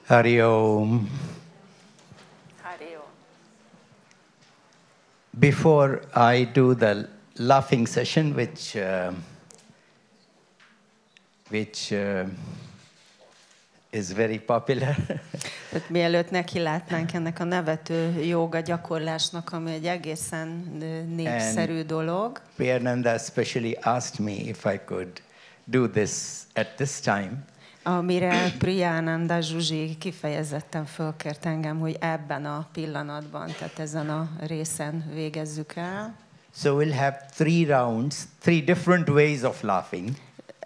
Hari Om. Hari Om. Before I do the laughing session, which is very popular. Tehát mielőtt nekilátnánk ennek a nevető jóga gyakorlásnak, ami egy egészen népszerű dolog. Priyananda especially asked me if I could do this at this time. Amire Priyananda Zsuzsi kifejezetten fölkért engem, hogy ebben a pillanatban, tehát ezen a részen végezzük el. So we'll have 3 rounds, 3 different ways of laughing.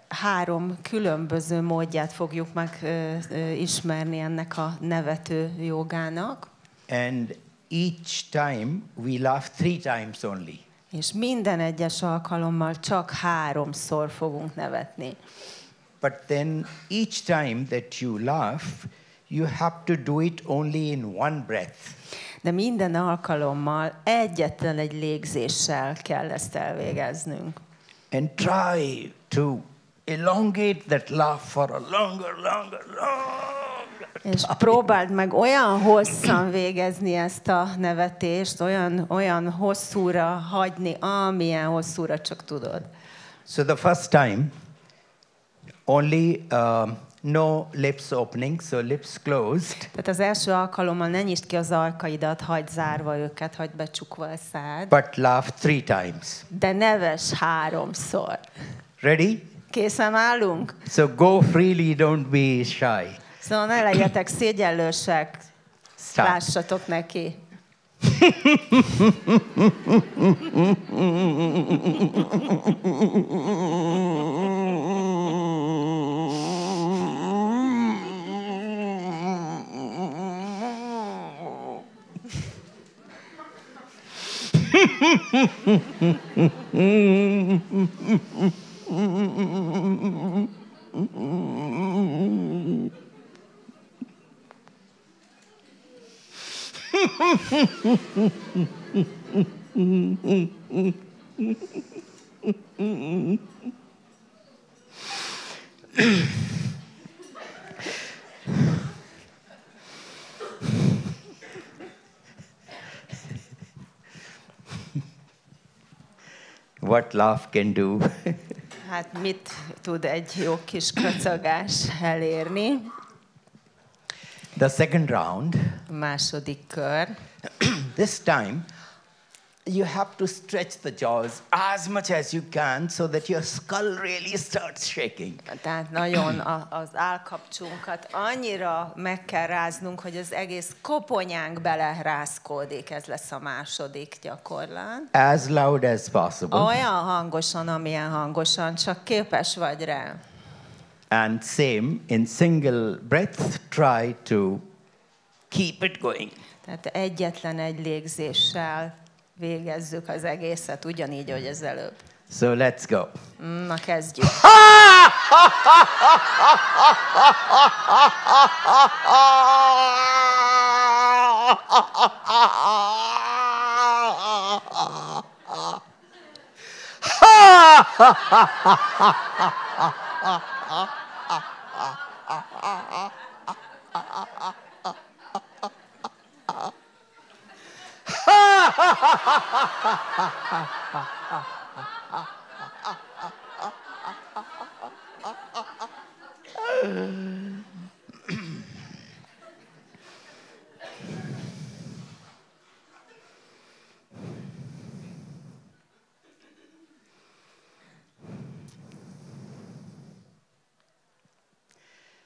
3 különböző módját fogjuk megismerni ennek a nevető jogának. And each time we laugh 3 times only. És minden egyes alkalommal csak 3-szor fogunk nevetni. But then each time that you laugh, you have to do it only in one breath. De minden alkalommal egyetlen egy légzéssel kell ezt elvégeznünk. And try to elongate that laugh for a longer. És próbáld meg olyan hosszan végezni ezt a nevetést, olyan hosszúra hagyni, amilyen hosszúra csak tudod. So the first time, only no lips opening, so lips closed. Tehát az első alkalommal ne nyisd ki az ajkaidat, hagyd zárva őket, hagyd becsukva a szád. But laugh 3 times. De neves 3-szor. Ready? Készen állunk? So go freely, don't be shy. Szóval ne legyetek szégyellősek. Start. Lássatok neki. What laugh can do? Hát mit tud egy jó kis kacagás elérni? The second round. Második kör. This time, you have to stretch the jaws as much as you can so that your skull really starts shaking. Tehát nagyon az állkapcsunkat annyira meg kell ráznunk, hogy az egész koponyánk belerázkódik. Ez lesz a második gyakorlat. As loud as possible. Olyan hangosan, amilyen hangosan, csak képes vagy rá. And same, in single breath, try to keep it going. Tehát egyetlen egy légzéssel végezzük az egészet, ugyanígy, hogy az előbb. So let's go. Na, kezdjük.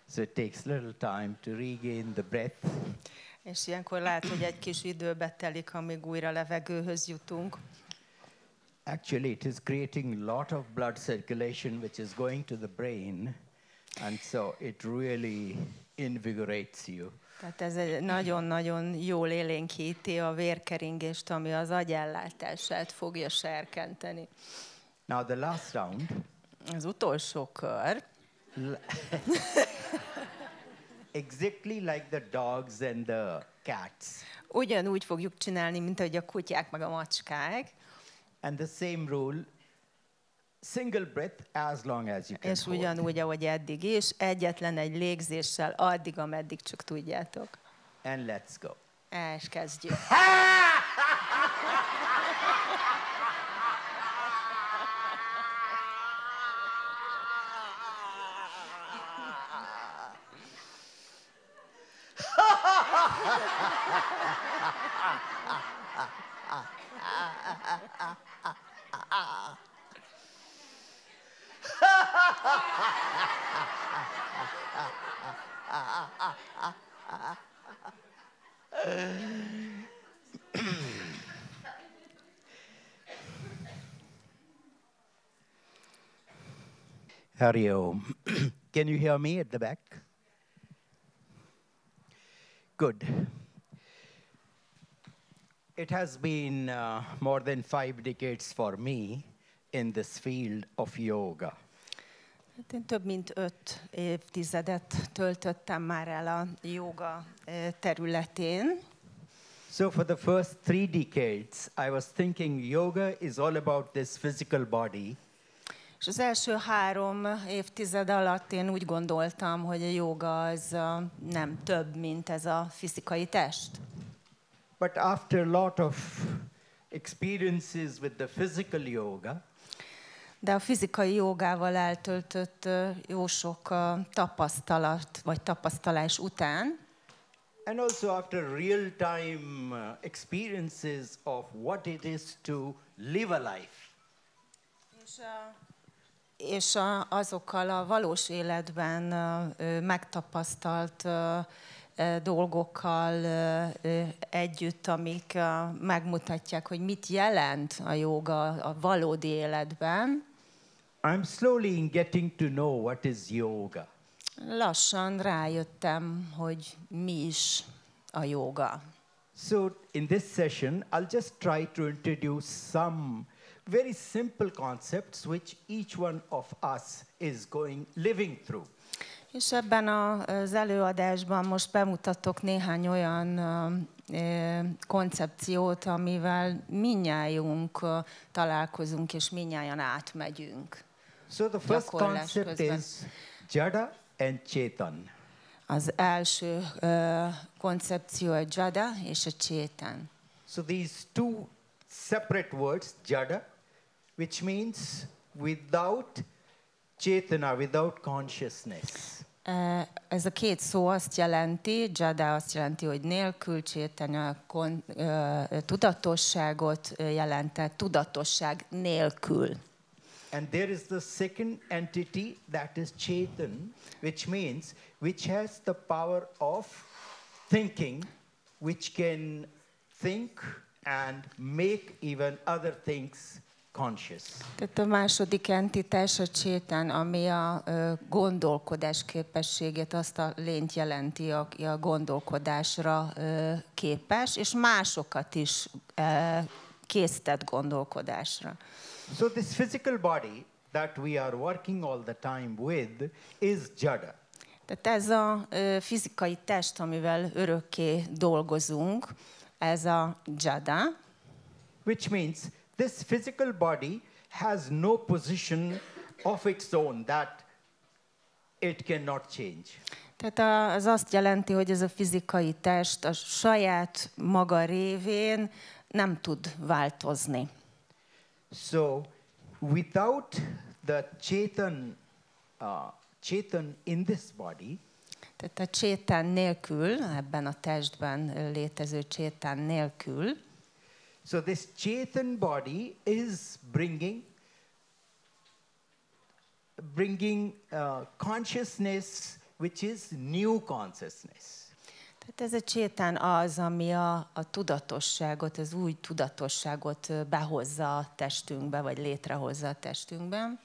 So it takes little time to regain the breath. És ilyenkor lehet, hogy egy kis időbe telik, amíg újra levegőhöz jutunk. Actually, it is creating a lot of blood circulation which is going to the brain, and so it really invigorates you. Tehát ez egy nagyon-nagyon jól élénkíti a vérkeringést, ami az agyellátását fogja serkenteni. Now the last round. Az utolsó kör. Exactly like the dogs and the cats. Ugyanúgy fogjuk csinálni, mint ahogy a kutyák meg a macskák. And the same rule, single breath as long as you can És hold. ugyanúgy, ahogy eddig is, egyetlen egy légzéssel, addig, ameddig csak tudjátok. And let's go. És kezdjük. Hari Om. Can you hear me at the back? Good. It has been more than 5 decades for me in this field of yoga. Hát én több mint 5 évtizedet töltöttem már el a jóga területén. So for the first 3 decades, I was thinking yoga is all about this physical body. És az első 3 évtized alatt én úgy gondoltam, hogy a jóga az nem több, mint ez a fizikai test. But after a lot of experiences with the physical yoga, de a fizikai jogával eltöltött jó sok tapasztalat vagy tapasztalás után, and also after real-time experiences of what it is to live a life, és azokkal a valós életben megtapasztalt dolgokkal együtt, amik megmutatják, hogy mit jelent a jóga a valódi életben. I'm slowly getting to know what is yoga. Lassan rájöttem, hogy mi is a jóga. So in this session, I'll just try to introduce some very simple concepts which each one of us is living through. És ebben az előadásban most bemutatok néhány olyan koncepciót, amivel mindnyájunk találkozunk, és mindnyájan átmegyünk. So the first concept is Jada and Chetan. Az első koncepció a Jada és a Chetan. So these two separate words, Jada, which means without Chetana, without consciousness. Ez a két szó azt jelenti, Jada azt jelenti, hogy nélkül, Chetana tudatosságot jelentett, tudatosság nélkül. And there is the second entity, that is Chetan, which has the power of thinking, which can think and make even other things conscious. Tehát a második entitás a Chetan, ami a gondolkodás képességét, azt a lényt jelenti, aki a gondolkodásra képes, és másokat is késztet gondolkodásra. So this physical body that we are working all the time with is Jada. Tehát ez a fizikai test, amivel örökké dolgozunk, ez a Jada. Which means this physical body has no position of its own that it cannot change. Tehát az azt jelenti, hogy ez a fizikai test a saját maga révén nem tud változni. So without the Chetan in this body, tehát a Chetan nélkül, ebben a testben létező Chetan nélkül, so this Chetan body is bringing consciousness, which is new consciousness. Tehát ez a Chetan az, ami a tudatosságot, az új tudatosságot behozza a testünkbe, vagy létrehozza a testünkben.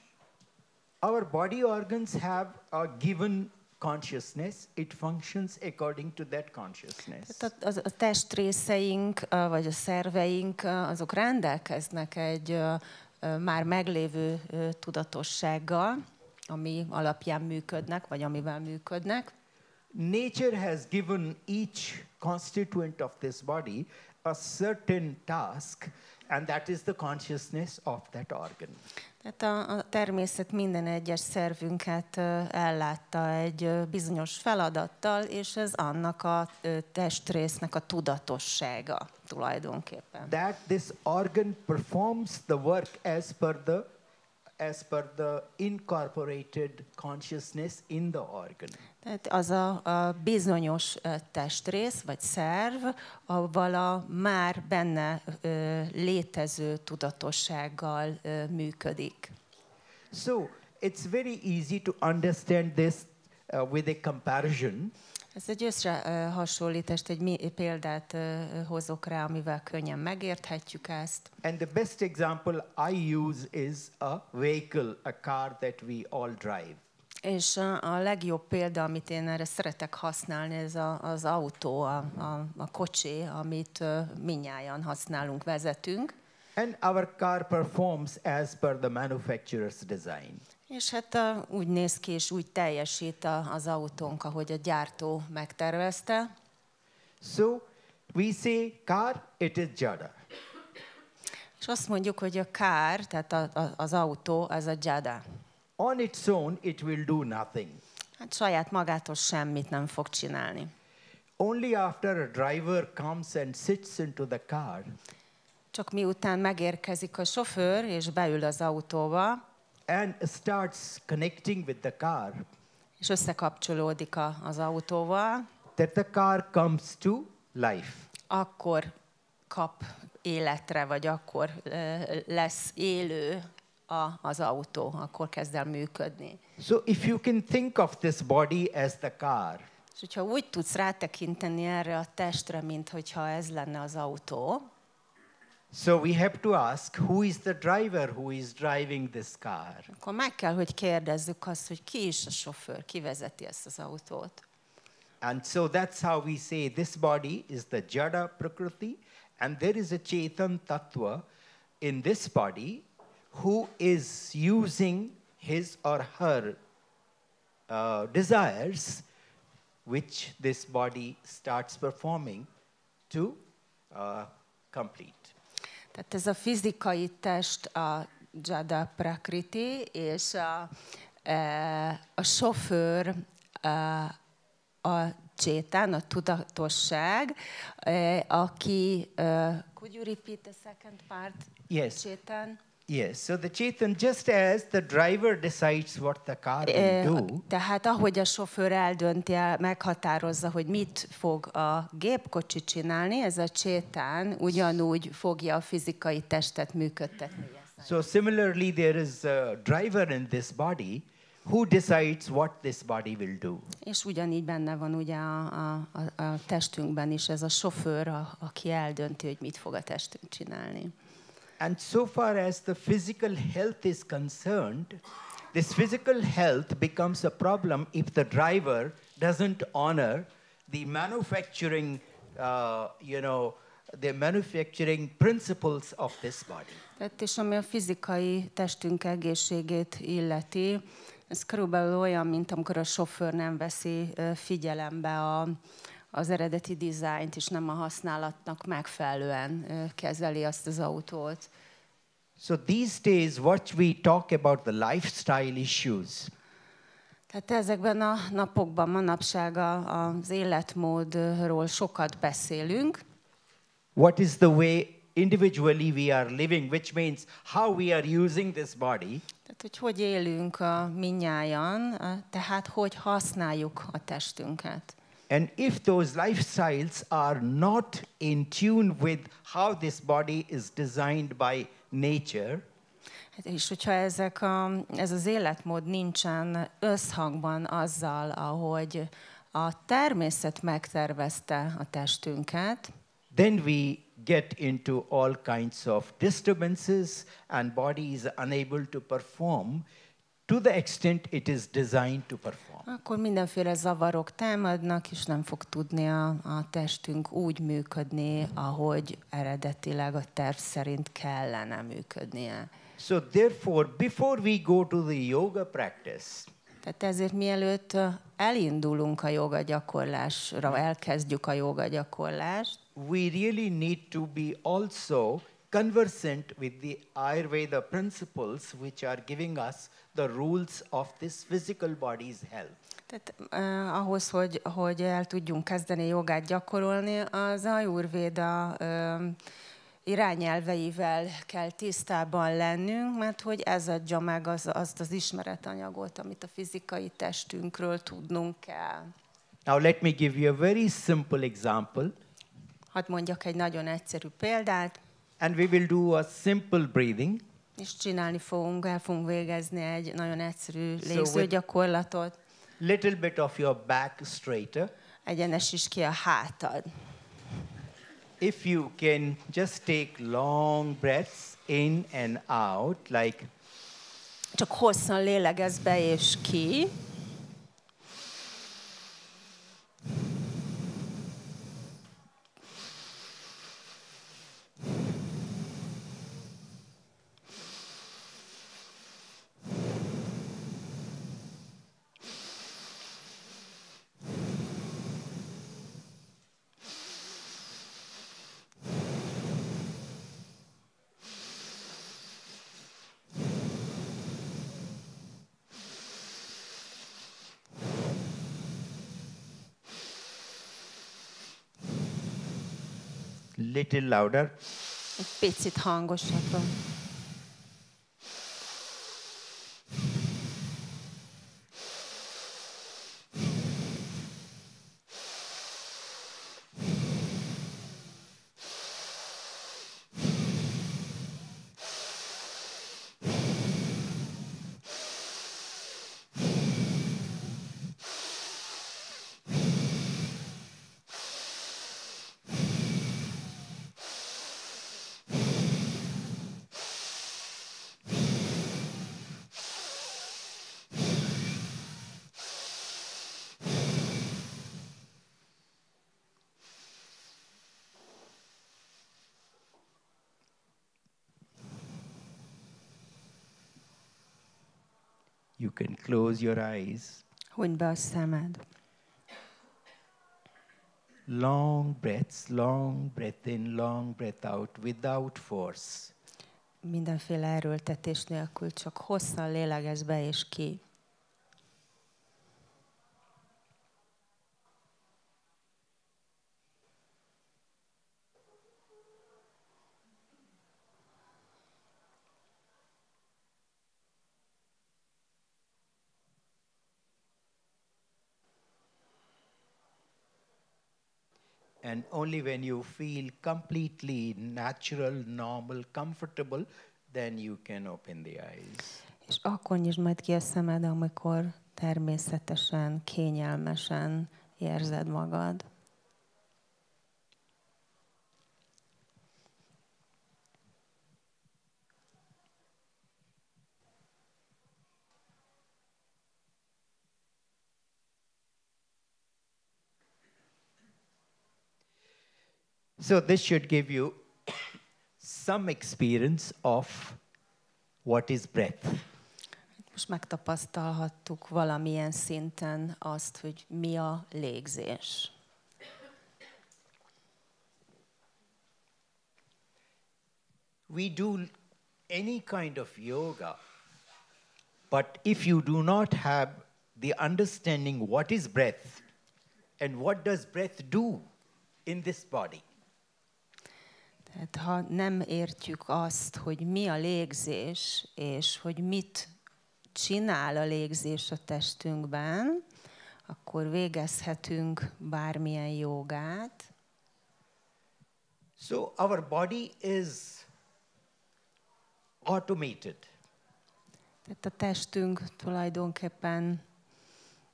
Our body organs have a given consciousness. It functions according to that consciousness. Tehát a testrészeink, vagy a szerveink, azok rendelkeznek egy már meglévő tudatossággal, ami alapján működnek, vagy amivel működnek. Nature has given each constituent of this body a certain task, And that is the consciousness of that organ. Tehát a természet minden egyes szervünket ellátta egy bizonyos feladattal, és ez annak a testrésznek a tudatossága tulajdonképpen. That this organ performs the work as per the incorporated consciousness in the organ. Tehát az a bizonyos testrész vagy szerv, avval a már benne létező tudatossággal működik. So it's very easy to understand this with a comparison. Ez egy összehasonlítást, egy példát hozok rá, amivel könnyen megérthetjük ezt. And the best example I use is a vehicle, a car that we all drive. És a legjobb példa, amit én erre szeretek használni, ez az autó, a kocsi, amit mindnyájan használunk, vezetünk. And our car performs as per the manufacturer's design. És hát úgy néz ki, és úgy teljesít az autónk, ahogy a gyártó megtervezte. So we say car, it is jada. És azt mondjuk, hogy a car, tehát az autó, az a jada. On its own, it will do nothing. Hát saját magától semmit nem fog csinálni. Only after a driver comes and sits into the car, Csak miután megérkezik a sofőr, és beül az autóba, and starts connecting with the car, és összekapcsolódik az autóval, that the car comes to life. akkor kap életre, vagy akkor lesz élő az autó, akkor kezd el működni. So if you can think of this body as the car, És hogyha úgy tudsz rátekinteni erre a testre, mint hogyha ez lenne az autó, so we have to ask, who is the driver who is driving this car? akkor meg kell, hogy kérdezzük azt, hogy ki is a sofőr, ki vezeti ezt az autót. And so that's how we say this body is the jada prakriti, and there is a Chetan Tattva in this body who is using his or her desires, which this body starts performing to complete. Tehát ez a fizikai test a jada prakriti, és a sofőr a csétán, a tudatosság, aki... could you repeat the second part? Yes. Csétán? Yes, so the Chetan, just as the driver decides what the car will do, Tehát ahogy a sofőr eldönti, meghatározza, hogy mit fog a gépkocsi csinálni, ez a csétán ugyanúgy fogja a fizikai testet működtetni. so similarly there is a driver in this body who decides what this body will do. És ugyanígy benne van ugye a testünkben is ez a sofőr, aki eldönti, hogy mit fog a testünk csinálni. And so far as the physical health is concerned, this physical health becomes a problem if the driver doesn't honor the manufacturing, the manufacturing principles of this body. Tehát és ami a fizikai testünk egészségét illeti, ez körülbelül olyan, mint amikor a sofőr nem veszi figyelembe az eredeti dizájnt, és nem a használatnak megfelelően kezeli azt az autót. So these days what we talk about the lifestyle issues. Tehát ezekben a napokban, manapság az életmódról sokat beszélünk. What is the way individually we are living, which means how we are using this body. Tehát, hogy élünk mindnyájan, tehát hogy használjuk a testünket. And if those lifestyles are not in tune with how this body is designed by nature, és hogyha ez az életmód nincsen összhangban azzal, ahogy a természet megtervezte a testünket, then we get into all kinds of disturbances and body is unable to perform to the extent it is designed to perform. Akkor mindenféle zavarok támadnak, és nem fog tudni a testünk úgy működni, ahogy eredetileg a terv szerint kellene működnie. So therefore, before we go to the yoga practice, Tehát ezért mielőtt elindulunk a joga gyakorlásra, elkezdjük a joga gyakorlást, we really need to be also conversant with the Ayurveda principles which are giving us the rules of this physical body's health. Tehát ahhoz, hogy el tudjunk kezdeni jogát gyakorolni, az ájurvéda irányelveivel kell tisztában lennünk, mert hogy ez adja meg azt az ismeretanyagot, amit a fizikai testünkről tudnunk kell. Now let me give you a very simple example. Hadd mondjak egy nagyon egyszerű példát. And we will do a simple breathing. És el fogunk végezni egy nagyon egyszerű légzőgyakorlatot. Little bit of your back straighter. Egyenesíts ki a hátad. If you can just take long breaths in and out, like. Csak hosszan lélegezz be és ki. Little louder. Egy picit hangosabban. You can close your eyes. Hunyd be a szemed. Long breaths, long breath in, long breath out, without force. Mindenféle erőltetés nélkül, csak hosszan lélegezz be és ki. And only when you feel completely natural, normal, comfortable, then you can open the eyes. És akkor nyisd majd ki a szemed, amikor természetesen, kényelmesen érzed magad. So this should give you some experience of what is breath. Most megtapasztalhattuk valamilyen szinten azt, hogy mi a légzés. We do any kind of yoga, but if you do not have the understanding what is breath and what does breath do in this body. Tehát ha nem értjük azt, hogy mi a légzés, és hogy mit csinál a légzés a testünkben, akkor végezhetünk bármilyen jogát. So our body is automated. Tehát a testünk tulajdonképpen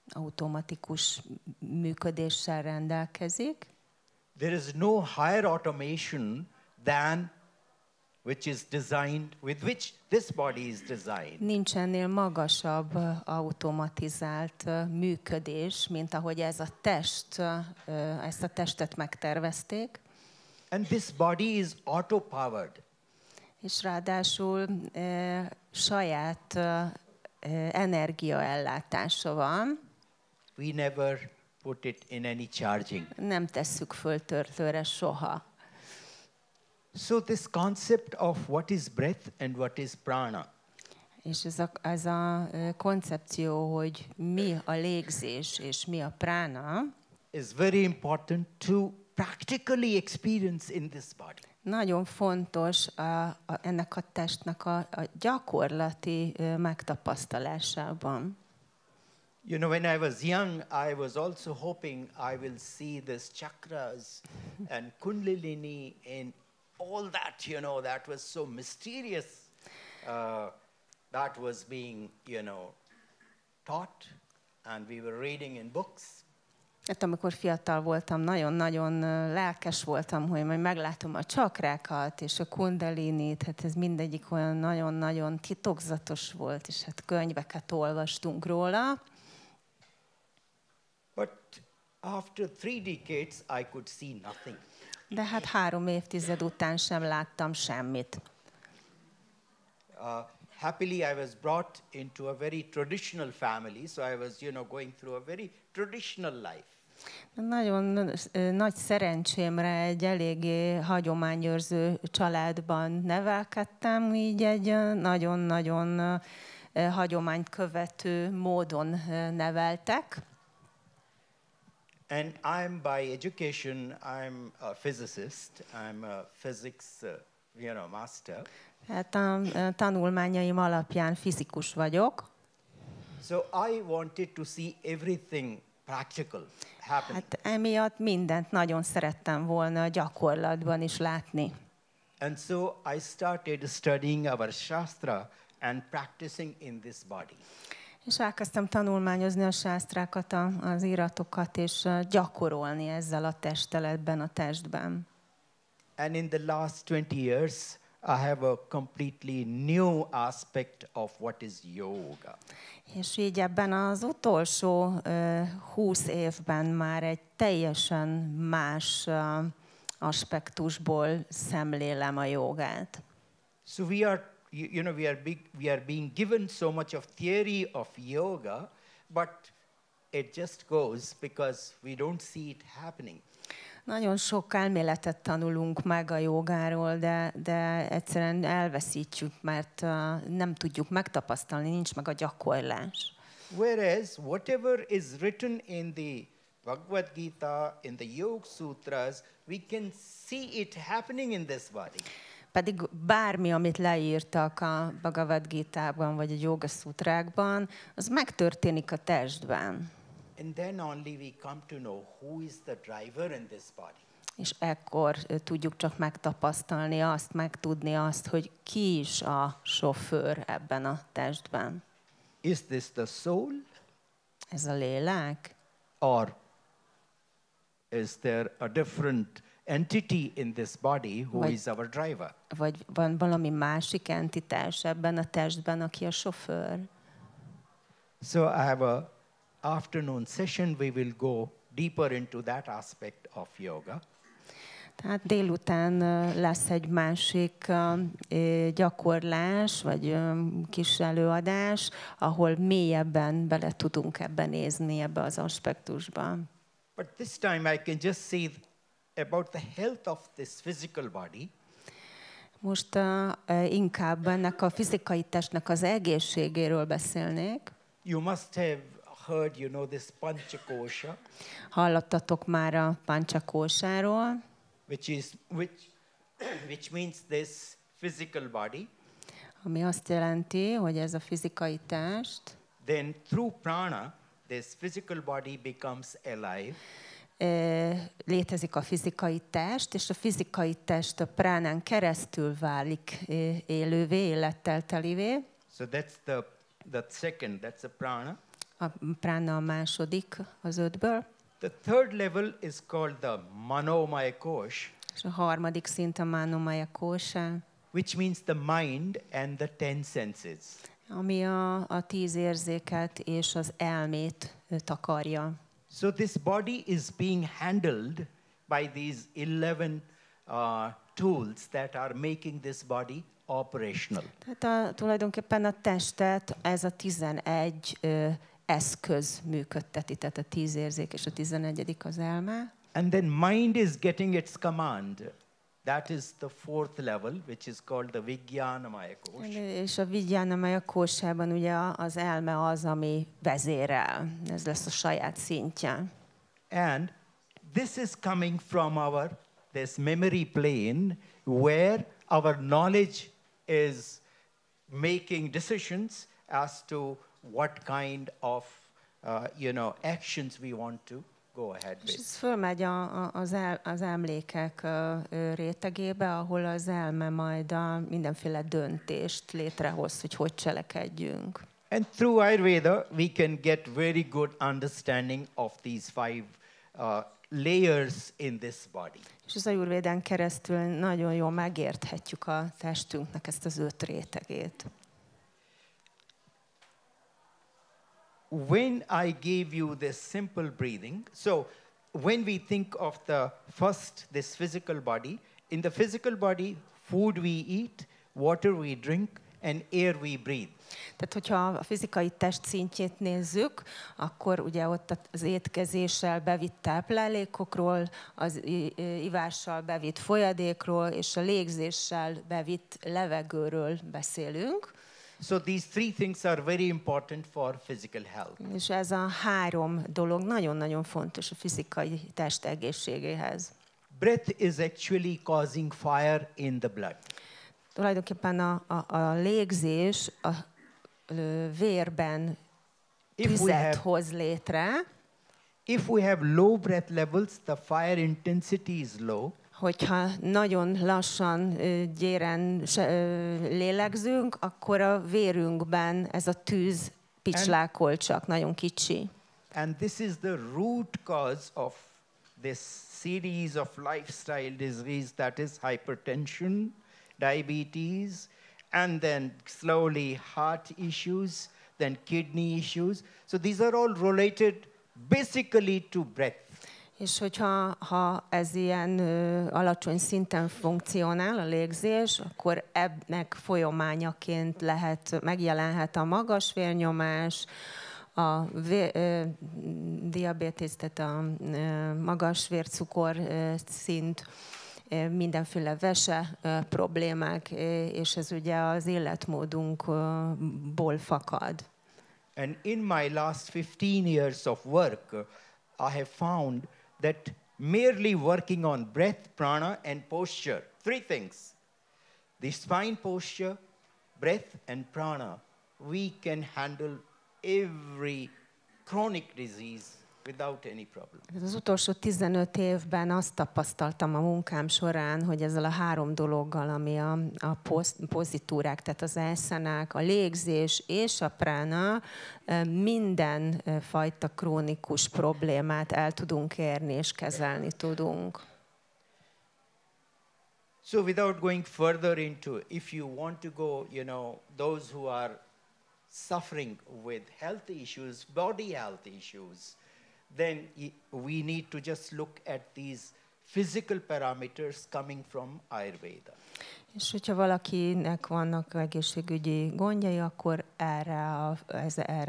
automatikus működéssel rendelkezik. There is no higher automation than which is designed, with which this body is designed. Nincs ennél magasabb automatizált működés, mint ahogy ezt a testet megtervezték. And this body is auto-powered. És ráadásul saját energiaellátása van. We never put it in any charging. Nem tesszük föl töltőre soha. So this concept of what is breath and what is prana. És ez a koncepció, hogy mi a légzés és mi a prána, is very important to practically experience in this body. nagyon fontos ennek a testnek a gyakorlati megtapasztalásában. You know, when I was young, I was also hoping I will see this chakras and kundalini and all that, you know, that was so mysterious. That was being, you know, taught and we were reading in books. Hát amikor fiatal voltam, nagyon-nagyon lelkes voltam, hogy majd meglátom a csakrákat és a kundalinit, hát ez mindegyik olyan nagyon-nagyon titokzatos volt, és hát könyveket olvastunk róla. But after 3 decades, I could see nothing. De hát 3 évtized után sem láttam semmit. Happily, I was brought into a very traditional family, so I was, you know, going through a very traditional life. Nagyon nagy szerencsémre egy eléggé hagyományőrző családban nevelkedtem, így egy nagyon-nagyon hagyományt követő módon neveltek. And I'm by education, I'm a physicist, I'm a physics, master. Hát a tanulmányaim alapján fizikus vagyok. So I wanted to see everything practical happening. Hát emiatt mindent nagyon szerettem volna gyakorlatban is látni. And so I started studying our Shastra and practicing in this body. És elkezdtem tanulmányozni a sásztrákat, az íratokat, és gyakorolni ezzel a testteletben, a testben. And in the last 20 years, I have a completely new aspect of what is yoga. És így ebben az utolsó 20 évben már egy teljesen más aspektusból szemlélem a jogát. So we are, we are being given so much of theory of yoga, but it just goes because we don't see it happening. Nagyon sok elméletet tanulunk meg a jogáról, de egyszerűen elveszítjük, mert nem tudjuk megtapasztalni, nincs meg a gyakorlás. Whereas whatever is written in the Bhagavad Gita, in the Yoga Sutras, we can see it happening in this body. Pedig bármi, amit leírtak a Bhagavad Gitában vagy a Jóga Szutrákban, az megtörténik a testben. And then only we come to know who is the driver in this body. És ekkor tudjuk csak megtapasztalni azt, megtudni azt, hogy ki is a sofőr ebben a testben. Is this the soul? Ez a lélek? Or is there a different entity in this body who is our driver? Vagy van valami másik entitás ebben a testben, aki a sofőr? So I have a afternoon session, we will go deeper into that aspect of yoga. Tehát délután lesz egy másik gyakorlás, vagy kis előadás, ahol mélyebben bele tudunk ebben nézni, ebbe az aspektusba. But this time I can just say about the health of this physical body. Most inkább ennek a fizikai testnek az egészségéről beszélnék. You must have heard, this panchakosha. Hallottatok már a panchakósáról, which means this physical body. Ami azt jelenti, hogy ez a fizikai test. Then through prana, this physical body becomes alive. Létezik a fizikai test, és a fizikai test a pránán keresztül válik élővé, élettel telivé. So that's the second, that's a prana. A prána a második az 5-ből. The third level is called the manomaya kosh. És a harmadik szint a manomaya kosha. Which means the mind and the 10 senses. Ami a 10 érzéket és az elmét takarja. So this body is being handled by these 11 tools that are making this body operational. Tehát tulajdonképpen a testet ez a 11 eszköz működteti, tehát a 10 érzék és a 11. az elme. And then mind is getting its command That is the fourth level, which is called the Vijnanamaya Kosha. És a Vijnanamaya Kósában ugye az elme az, ami vezérel. Ez lesz a saját szintje. And this is coming from this memory plane where our knowledge is making decisions as to what kind of actions we want to go ahead És with. ez fölmegy az emlékek rétegébe, ahol az elme majd mindenféle döntést létrehoz, hogy cselekedjünk. And through Ayurveda, we can get very good understanding of these 5 layers in this body. És az ájurvédán keresztül nagyon jól megérthetjük a testünknek ezt az 5 rétegét. When I gave you this simple breathing, so when we think of this physical body, in the physical body, food we eat, water we drink, and air we breathe. Tehát, hogyha a fizikai test szintjét nézzük, akkor ugye ott az étkezéssel bevitt táplálékokról, az ivással bevitt folyadékról, és a légzéssel bevitt levegőről beszélünk. So these 3 things are very important for physical health. És ez a 3 dolog nagyon-nagyon fontos a fizikai test egészségéhez. Breath is actually causing fire in the blood. Tulajdonképpen a légzés a vérben tüzet hoz létre. If we have low breath levels, the fire intensity is low. Hogyha nagyon lassan, gyéren lélegzünk, akkor a vérünkben ez a tűz picslákol csak, nagyon kicsi. And this is the root cause of this series of lifestyle disease, that is hypertension, diabetes, and then slowly heart issues, then kidney issues. So these are all related basically to breath. És hogyha ez ilyen alacsony szinten funkcionál a légzés, akkor ennek folyamányaként megjelenhet a magas vérnyomás, a diabétész, tehát a magas vércukor szint, mindenféle vese problémák, és ez ugye az életmódunkból fakad. And in my last 15 years of work, I have found that merely working on breath, prana, and posture, 3 things, the spine posture, breath, and prana, we can handle every chronic disease without any problem. Az utolsó 15 évben azt tapasztaltam a munkám során, hogy ezzel a 3 dologgal, ami a pozitúrák, tehát az ászenák, a légzés és a prána, minden fajta krónikus problémát el tudunk érni és kezelni tudunk. So without going further into, if you want to go, those who are suffering with health issues, body health issues, then we need to just look at these physical parameters coming from Ayurveda. És hogyha valakinek vannak egészségügyi gondjai, akkor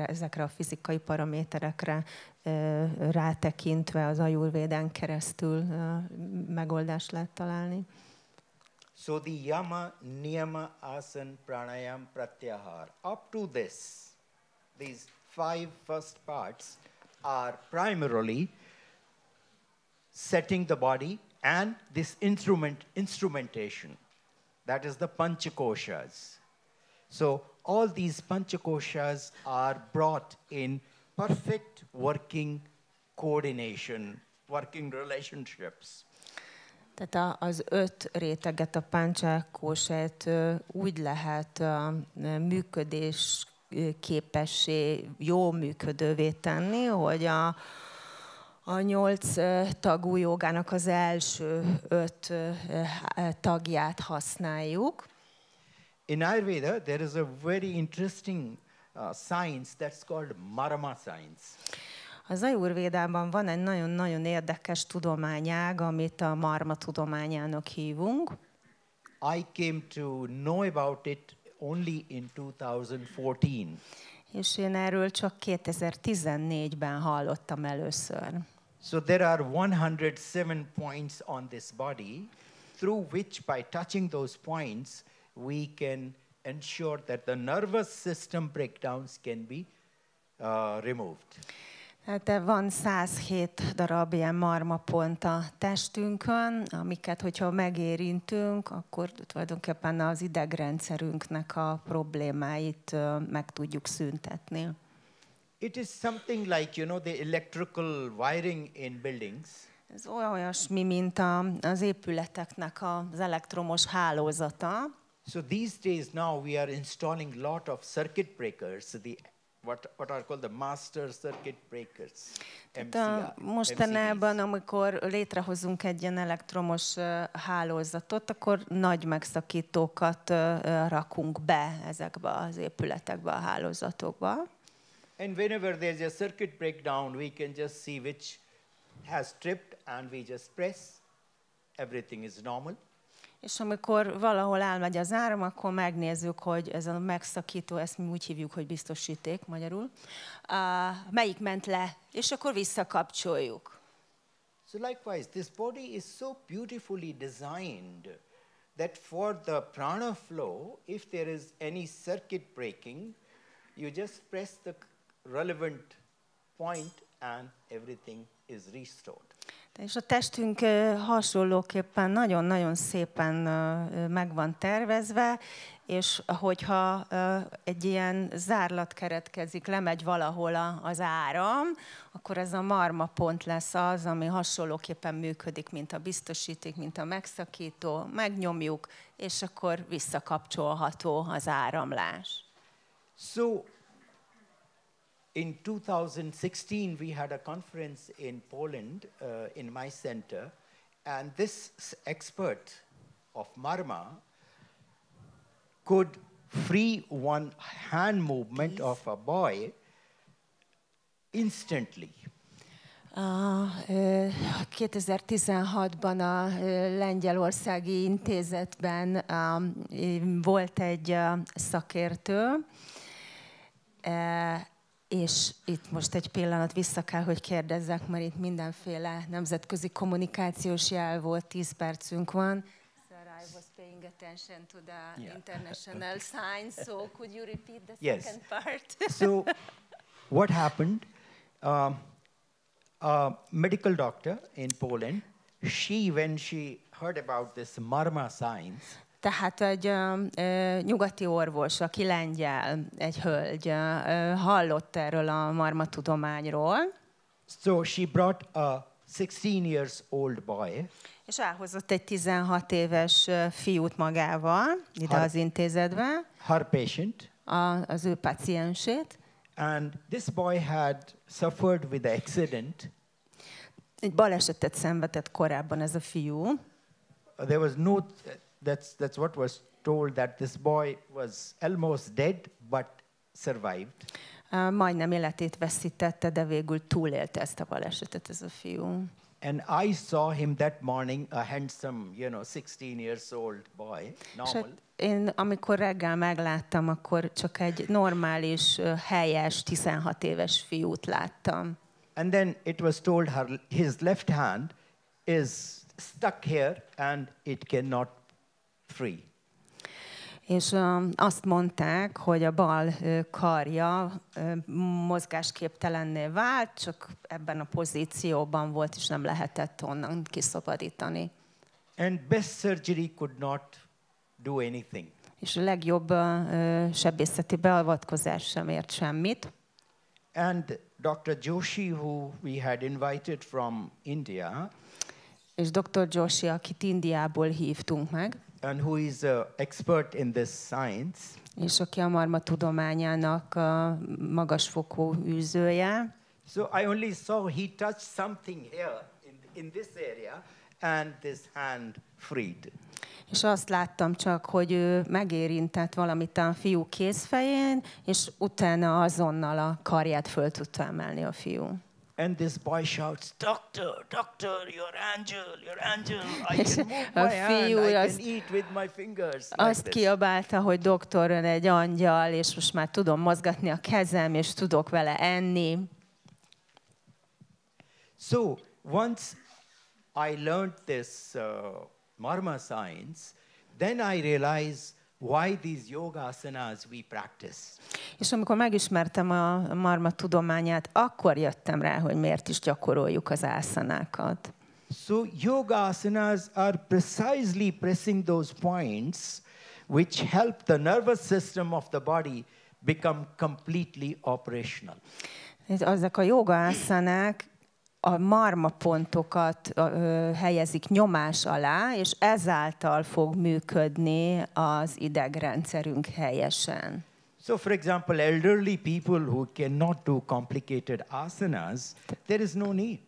ezekre a fizikai paraméterekre rátekintve az ájurvédán keresztül megoldást lehet találni. So the yama, niyama, asana, pranayam, pratyahar. Up to these 5 first parts are primarily setting the body and this instrumentation. That is the panchakoshas. So all these panchakoshas are brought in perfect working coordination, working relationships. Tehát az 5 réteget, a páncsákósát úgy lehet működés képessé, jó működővé tenni, hogy a 8 tagú jogának az első 5 tagját használjuk. In Ayurveda, there is a very interesting science that's called marma science. Az ájurvédában van egy nagyon-nagyon érdekes tudományág, amit a marma tudományának hívunk. I came to know about it only in 2014. És én erről csak 2014-ben hallottam először. So there are 107 points on this body. through which, by touching those points, we can ensure that the nervous system breakdowns can be removed. Hát van 107 darab ilyen marma pont a testünkön, amiket, hogyha megérintünk, akkor tulajdonképpen az idegrendszerünknek a problémáit meg tudjuk szüntetni. It is something like, you know, the electrical wiring in buildings. Ez olyasmi, mint az épületeknek az elektromos hálózata. So these days now we are installing lot of circuit breakers, what are called the master circuit breakers. Mostanában, amikor létrehozunk egy ilyen elektromos hálózatot, akkor nagy megszakítókat rakunk be ezekbe az épületekbe, a hálózatokba. And whenever there's a circuit breakdown, we can just see which has tripped and we just press. Everything is normal. És amikor valahol elmegy az áram, akkor megnézzük, hogy ez a megszakító, ezt mi úgy hívjuk, hogy biztosíték magyarul, melyik ment le, és akkor visszakapcsoljuk. So likewise, this body is so beautifully designed that for the prana flow, if there is any circuit breaking, you just press the relevant point and everything is restored. És a testünk hasonlóképpen nagyon-nagyon szépen meg van tervezve, és hogyha egy ilyen zárlat keretkezik, lemegy valahol az áram, akkor ez a marma pont lesz az, ami hasonlóképpen működik, mint a biztosíték, mint a megszakító, megnyomjuk, és akkor visszakapcsolható az áramlás. So, in 2016, we had a conference in Poland, in my center, and this expert of marma could free one hand movement of a boy instantly. 2016-ban a Lengyelországi Intézetben volt egy szakértő, és itt most egy pillanat vissza kell, hogy kérdezzek, mert itt mindenféle nemzetközi kommunikációs jel volt, 10 percünk van. Sir, I was paying attention to the international signs, so could you repeat the second part? So, what happened? A medical doctor in Poland, when she heard about this marma signs, tehát egy nyugati orvos, aki lengyel, egy hölgy, hallott erről a marma tudományról. So she brought a 16 years old boy. És elhozott egy 16 éves fiút magával ide az intézetbe. Her patient. Az ő paciensét. And this boy had suffered with an accident. Egy balesetet szenvedett korábban ez a fiú. There was no... That's what was told, that this boy was almost dead, but survived. Majdnem életét veszítette, de végül túlélte ezt a balesetet ez a fiú. And I saw him that morning, a handsome, 16 years old boy, normal. Én amikor reggel megláttam, akkor csak egy normális, helyes, 16 éves fiút láttam. And then it was told his left hand is stuck here and it cannot free. És azt mondták, hogy a bal karja mozgásképtelenné vált, csak ebben a pozícióban volt, és nem lehetett onnan kiszabadítani. And best surgery could not do anything. És a legjobb sebészeti beavatkozás sem ért semmit. And Dr. Joshi, who we had invited from India, és Dr. Joshi, akit Indiából hívtunk meg, and who is an expert in this science, és aki a marma tudományának magasfokú űzője. So I only saw he touched something here in this area, and this hand freed. És azt láttam csak, hogy ő megérintett valamit a fiú kézfején, és utána azonnal a karját föl tudta emelni a fiú. And this boy shouts, "Doctor, doctor, your angel, I can move my hand, I can eat with my fingers." Azt kiabálta, hogy doktor, ön egy angyal, és most már tudom mozgatni a kezem, és tudok vele enni. So once I learned this marma science, then I realize why these yoga asanas we practice. És amikor megismertem a marma tudományát, akkor jöttem rá, hogy miért is gyakoroljuk az ásanákat. So yoga asanas are precisely pressing those points which help the nervous system of the body become completely operational. Ezek a joga asanák a marma pontokat helyezik nyomás alá, és ezáltal fog működni az idegrendszerünk helyesen. So for example, elderly people who cannot do complicated asanas, there is no need.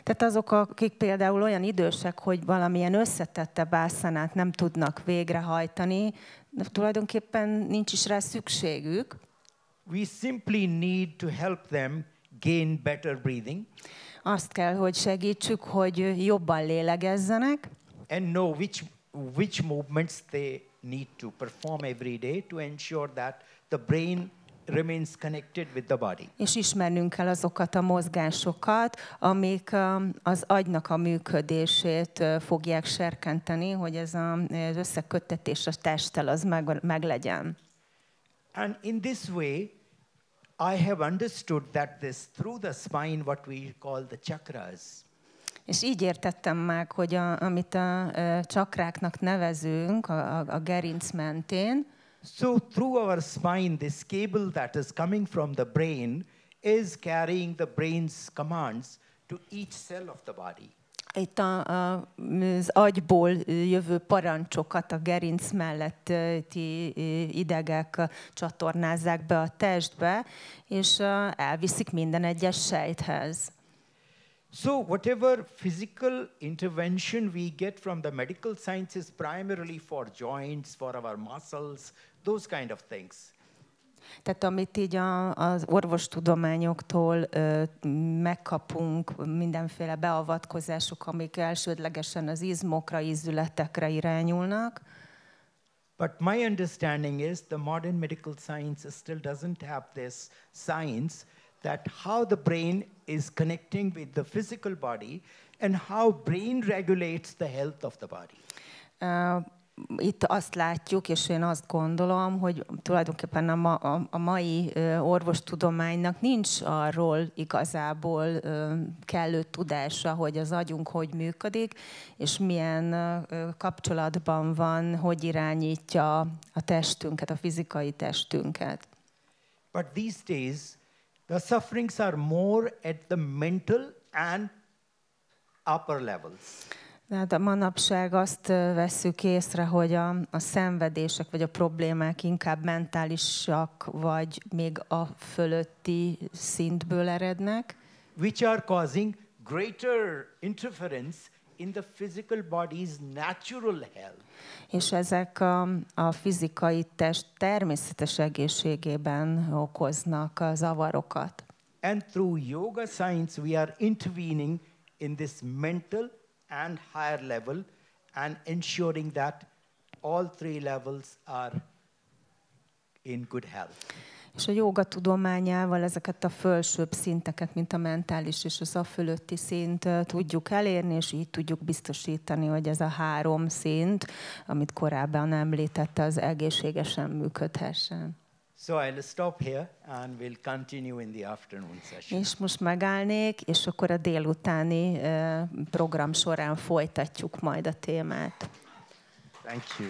Tehát azok, akik például olyan idősek, hogy valamilyen összetettebb ászanát nem tudnak végrehajtani, de tulajdonképpen nincs is rá szükségük. We simply need to help them gain better breathing. Azt kell, hogy segítsük, hogy jobban lélegezzenek. And know which movements they need to perform every day to ensure that the brain remains connected with the body. És ismernünk kell azokat a mozgásokat, amik az agynak a működését fogják serkenteni, hogy ez az összeköttetés a testtel az meglegyen. And in this way, I have understood that this through the spine, what we call the chakras. És így értettem meg, hogy amit a csakráknak nevezünk, a gerinc mentén, so through our spine, this cable that is coming from the brain is carrying the brain's commands to each cell of the body. Itt az agyból jövő parancsokat a gerinc melletti idegek csatornázzák be a testbe, és elviszik minden egyes sejthez. So whatever physical intervention we get from the medical science is primarily for joints, for our muscles, those kind of things. Tehát amit így az orvostudományoktól megkapunk, mindenféle beavatkozások, amik elsődlegesen az izmokra, ízületekre irányulnak. But my understanding is the modern medical science still doesn't have this science that how the brain is connecting with the physical body and how brain regulates the health of the body. Itt azt látjuk, és én azt gondolom, hogy tulajdonképpen a mai orvostudománynak nincs arról igazából kellő tudása, hogy az agyunk hogy működik, és milyen kapcsolatban van, hogy irányítja a testünket, a fizikai testünket. But these days, the sufferings are more at the mental and upper levels. Hát a manapság azt vesszük észre, hogy a szenvedések vagy a problémák inkább mentálisak, vagy még a fölötti szintből erednek. Which are causing greater interference in the physical body's natural health. És ezek a fizikai test természetes egészségében okoznak zavarokat. And through yoga science, we are intervening in this mental and higher level and ensuring that all three levels are in good health. És a jóga tudományával ezeket a fölsőbb szinteket, mint a mentális és az a fölötti szint tudjuk elérni, és így tudjuk biztosítani, hogy ez a három szint, amit korábban említette, az egészségesen működhessen. So I'll stop here and we'll continue in the afternoon session. És most megállnék, és akkor a délutáni program során folytatjuk majd a témát. Thank you.